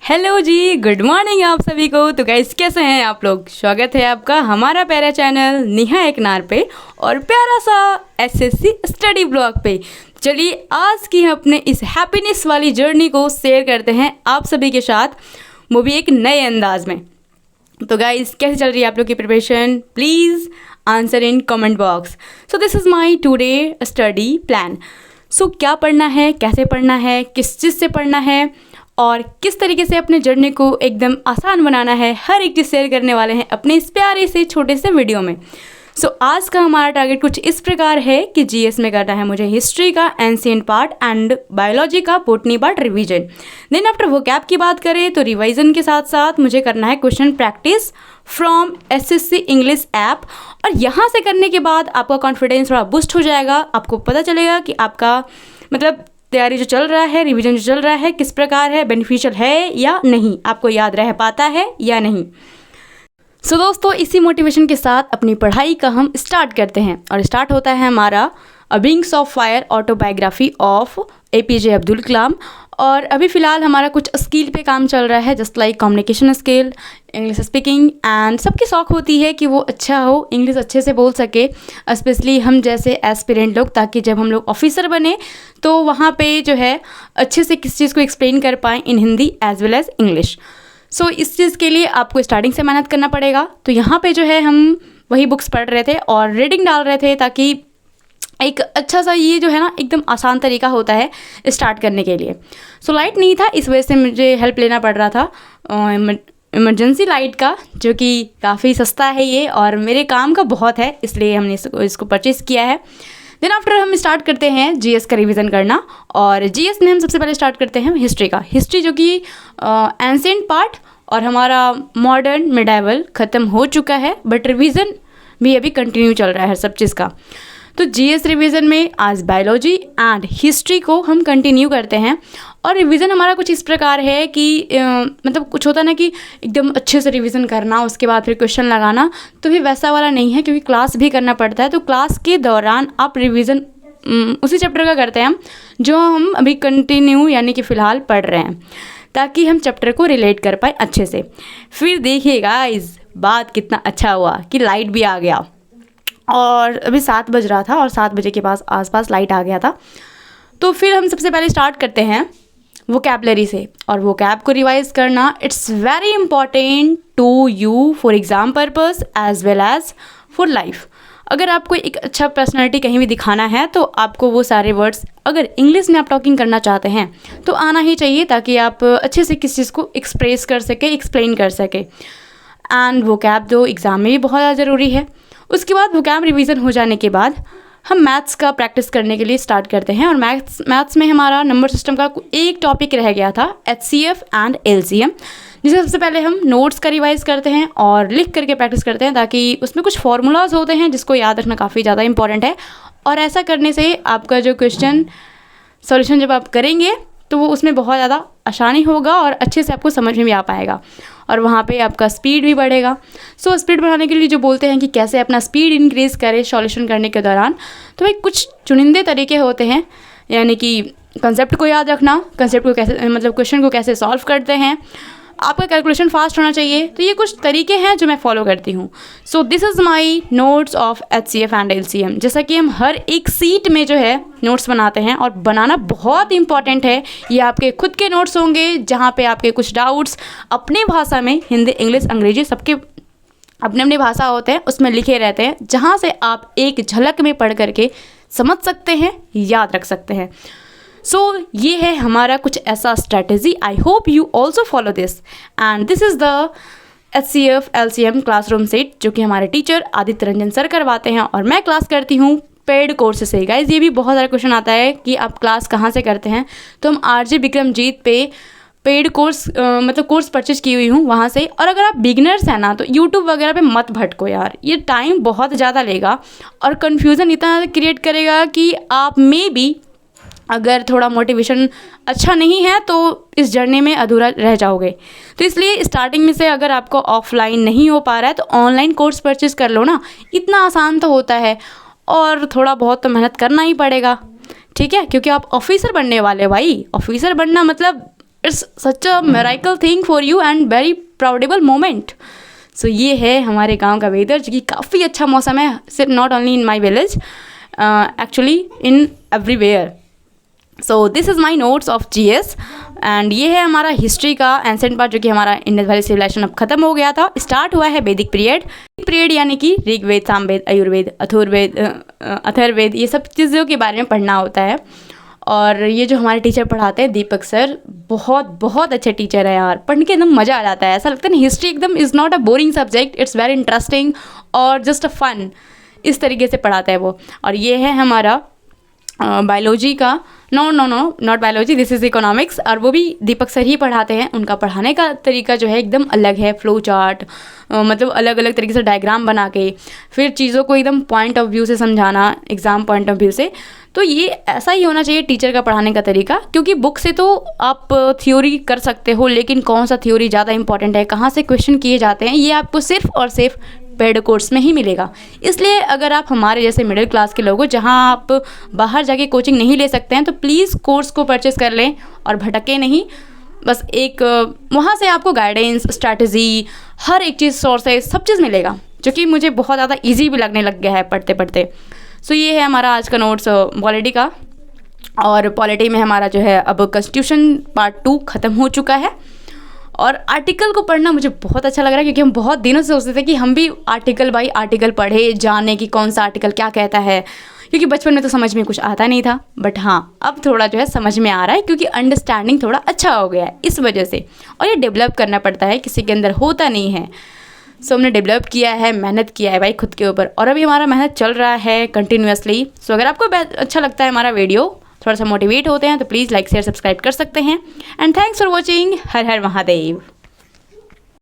Hello जी, good morning आप सभी को। तो गाइस कैसे हैं आप लोग। स्वागत है आपका हमारा प्यारा चैनल नेहा एकनार पे और प्यारा सा एसएससी स्टडी ब्लॉग पे। चलिए आज की हम अपने इस हैप्पीनेस वाली जर्नी को शेयर करते हैं आप सभी के साथ, वो भी एक नए अंदाज में। तो गाइस कैसे चल रही है आप लोग की preparation, please answer in comment box. So this is my today study plan. So क्या पढ़ना है, कैसे पढ़ना है, किस चीज़ से पढ़ना है और किस तरीके से अपने जर्नी को एकदम आसान बनाना है, हर एक चीज़ शेयर करने वाले हैं अपने इस प्यारे से छोटे से वीडियो में। सो आज का हमारा टारगेट कुछ इस प्रकार है कि जीएस में करना है मुझे हिस्ट्री का एंशिएंट पार्ट एंड बायोलॉजी का botany part revision. Then after vocab की बात करें तो रिवीजन के साथ साथ मुझे करना है question practice from SSC English app. और यहाँ से करने के बाद आपका कॉन्फिडेंस थोड़ा बूस्ट हो जाएगा, आपको पता चलेगा कि आपका मतलब तैयारी जो चल रहा है, रिवीजन जो चल रहा है किस प्रकार है, बेनिफिशियल है या नहीं, आपको याद रह पाता है या नहीं। सो दोस्तों इसी मोटिवेशन के साथ अपनी पढ़ाई का हम स्टार्ट करते हैं और स्टार्ट होता है हमारा wings of fire autobiography of APJ Abdul Kalam. और अभी फ़िलहाल हमारा कुछ स्किल पे काम चल रहा है, just like communication skill, English speaking and सबकी शौक होती है कि वो अच्छा हो, इंग्लिश अच्छे से बोल सके, स्पेशली हम जैसे एस्पिरेंट लोग, ताकि जब हम लोग ऑफिसर बने तो वहाँ पे जो है अच्छे से किस चीज़ को एक्सप्लेन कर पाएँ in Hindi as well as English. So इस चीज़ के लिए आपको स्टार्टिंग से मेहनत करना पड़ेगा। तो यहाँ पे जो है हम वही बुक्स पढ़ रहे थे और रीडिंग डाल रहे थे, ताकि एक अच्छा सा ये जो है ना एकदम आसान तरीका होता है स्टार्ट करने के लिए। सो लाइट नहीं था, इस वजह से मुझे हेल्प लेना पड़ रहा था इमरजेंसी लाइट का, जो कि काफ़ी सस्ता है ये और मेरे काम का बहुत है, इसलिए हमने इसको परचेज़ किया है। देन आफ्टर हम स्टार्ट करते हैं जीएस का रिवीजन करना। और जीएस में हम सबसे पहले स्टार्ट करते हैं हिस्ट्री का। हिस्ट्री जो कि एंशिएंट पार्ट और हमारा मॉडर्न मिडाइवल ख़त्म हो चुका है, बट रिवीजन भी अभी कंटिन्यू चल रहा है सब चीज़ का। तो जीएस रिवीजन में आज बायोलॉजी एंड हिस्ट्री को हम कंटिन्यू करते हैं। और रिवीजन हमारा कुछ इस प्रकार है कि मतलब कुछ होता ना कि एकदम अच्छे से रिवीजन करना उसके बाद फिर क्वेश्चन लगाना, तो भी वैसा वाला नहीं है, क्योंकि क्लास भी करना पड़ता है। तो क्लास के दौरान आप रिवीजन उसी चैप्टर का करते हैं हम जो हम अभी कंटिन्यू यानी कि फ़िलहाल पढ़ रहे हैं, ताकि हम चैप्टर को रिलेट कर पाए अच्छे से। फिर देखिएगा इस बात कितना अच्छा हुआ कि लाइट भी आ गया और अभी 7 बज रहा था और 7 बजे के पास आसपास लाइट आ गया था। तो फिर हम सबसे पहले स्टार्ट करते हैं वोकैबलरी से। और वोकैब को रिवाइज करना it's very important to you for exam purpose as well as for life. अगर आपको एक अच्छा पर्सनैलिटी कहीं भी दिखाना है तो आपको वो सारे वर्ड्स अगर इंग्लिश में आप टॉकिंग करना चाहते हैं तो आना ही चाहिए, ताकि आप अच्छे से किस चीज़ को एक्सप्रेस कर सके, एक्सप्लेन कर सके। एंड वोकैब जो एग्ज़ाम में भी बहुत ज़्यादा ज़रूरी है। उसके बाद वोकैब रिवीजन हो जाने के बाद हम मैथ्स का प्रैक्टिस करने के लिए स्टार्ट करते हैं। और मैथ्स में हमारा नंबर सिस्टम का एक टॉपिक रह गया था एचसीएफ एंड एलसीएम, जिसे सबसे पहले हम नोट्स का रिवाइज करते हैं और लिख करके प्रैक्टिस करते हैं, ताकि उसमें कुछ फार्मूलाज होते हैं जिसको याद रखना काफ़ी ज़्यादा इंपॉर्टेंट है। और ऐसा करने से आपका जो क्वेश्चन सॉल्यूशन जब आप करेंगे तो वो उसमें बहुत ज़्यादा आसानी होगा और अच्छे से आपको समझ में भी आ पाएगा और वहाँ पे आपका स्पीड भी बढ़ेगा। सो स्पीड बढ़ाने के लिए जो बोलते हैं कि कैसे अपना स्पीड इंक्रीज़ करें सॉल्यूशन करने के दौरान, तो भाई कुछ चुनिंदे तरीके होते हैं, यानी कि कंसेप्ट को याद रखना, कंसेप्ट को कैसे मतलब क्वेश्चन को कैसे सॉल्व करते हैं, आपका कैलकुलेशन फास्ट होना चाहिए। तो ये कुछ तरीके हैं जो मैं फॉलो करती हूँ। सो this is my notes of HCF and LCM. जैसा कि हम हर एक सीट में जो है नोट्स बनाते हैं और बनाना बहुत इंपॉर्टेंट है। ये आपके खुद के नोट्स होंगे जहाँ पे आपके कुछ डाउट्स अपनी भाषा में, हिंदी, इंग्लिश, अंग्रेजी सबके अपने अपनी भाषा होते हैं, उसमें लिखे रहते हैं, जहाँ से आप एक झलक में पढ़ करके समझ सकते हैं, याद रख सकते हैं। सो ये है हमारा कुछ ऐसा strategy. I hope you also follow this and this is the HCF LCM classroom set, जो कि हमारे टीचर आदित्य रंजन सर करवाते हैं और मैं क्लास करती हूँ पेड कोर्स से। गाइज ये भी बहुत सारा क्वेश्चन आता है कि आप क्लास कहाँ से करते हैं, तो हम आरजे विक्रमजीत पे पेड कोर्स मतलब कोर्स परचेज की हुई हूँ वहाँ से। और अगर आप बिगिनर्स हैं ना तो यूट्यूब वगैरह पे मत भटको यार, ये टाइम बहुत ज़्यादा लेगा और कन्फ्यूज़न इतना क्रिएट करेगा कि आप मे बी अगर थोड़ा मोटिवेशन अच्छा नहीं है तो इस जर्नी में अधूरा रह जाओगे। तो इसलिए स्टार्टिंग में से अगर आपको ऑफलाइन नहीं हो पा रहा है तो ऑनलाइन कोर्स परचेज़ कर लो ना, इतना आसान तो होता है और थोड़ा बहुत तो मेहनत करना ही पड़ेगा, ठीक है, क्योंकि आप ऑफिसर बनने वाले। भाई ऑफिसर बनना मतलब it's such a miracle thing for you and very proudable moment. So ये है हमारे गांव का वेदर, जो कि काफ़ी अच्छा मौसम है, सिर्फ not only in my village, actually in everywhere. So this is my notes of GS and ये है हमारा हिस्ट्री का एंसेंट पार्ट, जो कि हमारा इंडस वैली सिविलाइजेशन अब खत्म हो गया था। स्टार्ट हुआ है वैदिक पीरियड यानी कि ऋग्वेद, सामवेद, अयुर्वेद, अथर्ववेद, ये सब चीज़ों के बारे में पढ़ना होता है। और ये जो हमारे टीचर पढ़ाते हैं दीपक सर, बहुत बहुत अच्छे टीचर है यार, पढ़ने के एकदम मज़ा आ जाता है। ऐसा लगता है ना हिस्ट्री एकदम is not a boring subject, it's very interesting और जस्ट अ फन, इस तरीके से पढ़ाता है वो। और ये है हमारा बायोलॉजी का, no not biology, this is economics, और वो भी दीपक सर ही पढ़ाते हैं। उनका पढ़ाने का तरीका जो है एकदम अलग है, फ्लो चार्ट, मतलब अलग अलग तरीके से डायग्राम बना के फिर चीज़ों को एकदम पॉइंट ऑफ व्यू से समझाना, एग्ज़ाम पॉइंट ऑफ व्यू से। तो ये ऐसा ही होना चाहिए टीचर का पढ़ाने का तरीका, क्योंकि बुक से तो आप थ्योरी कर सकते हो, लेकिन कौन सा थ्योरी ज़्यादा इंपॉर्टेंट है, कहाँ से क्वेश्चन किए जाते हैं, ये आपको सिर्फ और सिर्फ पेड कोर्स में ही मिलेगा। इसलिए अगर आप हमारे जैसे मिडिल क्लास के लोग हो, जहाँ आप बाहर जाके कोचिंग नहीं ले सकते हैं, तो प्लीज़ कोर्स को परचेस कर लें और भटके नहीं। बस एक वहाँ से आपको गाइडेंस, स्ट्रैटेजी, हर एक चीज़, सोर्सेज, सब चीज़ मिलेगा, जो कि मुझे बहुत ज़्यादा ईजी भी लगने लग गया है पढ़ते पढ़ते। सो ये है हमारा आज का नोट्स पॉलिटी का। और पॉलिटी में हमारा जो है अब कॉन्स्टिट्यूशन पार्ट 2 ख़त्म हो चुका है। और आर्टिकल को पढ़ना मुझे बहुत अच्छा लग रहा है, क्योंकि हम बहुत दिनों से सोचते थे कि हम भी आर्टिकल बाई आर्टिकल पढ़े, जाने कि कौन सा आर्टिकल क्या कहता है, क्योंकि बचपन में तो समझ में कुछ आता नहीं था। बट हाँ, अब थोड़ा जो है समझ में आ रहा है, क्योंकि अंडरस्टैंडिंग थोड़ा अच्छा हो गया है इस वजह से। और ये डेवलप करना पड़ता है, किसी के अंदर होता नहीं है। सो हमने डेवलप किया है, मेहनत किया है भाई खुद के ऊपर, और अभी हमारा मेहनत चल रहा है कंटिन्यूसली। सो अगर आपको अच्छा लगता है हमारा वीडियो, थोड़ा सा मोटिवेट होते हैं, तो प्लीज़ लाइक शेयर सब्सक्राइब कर सकते हैं। And thanks for watching. Her her Mahadev.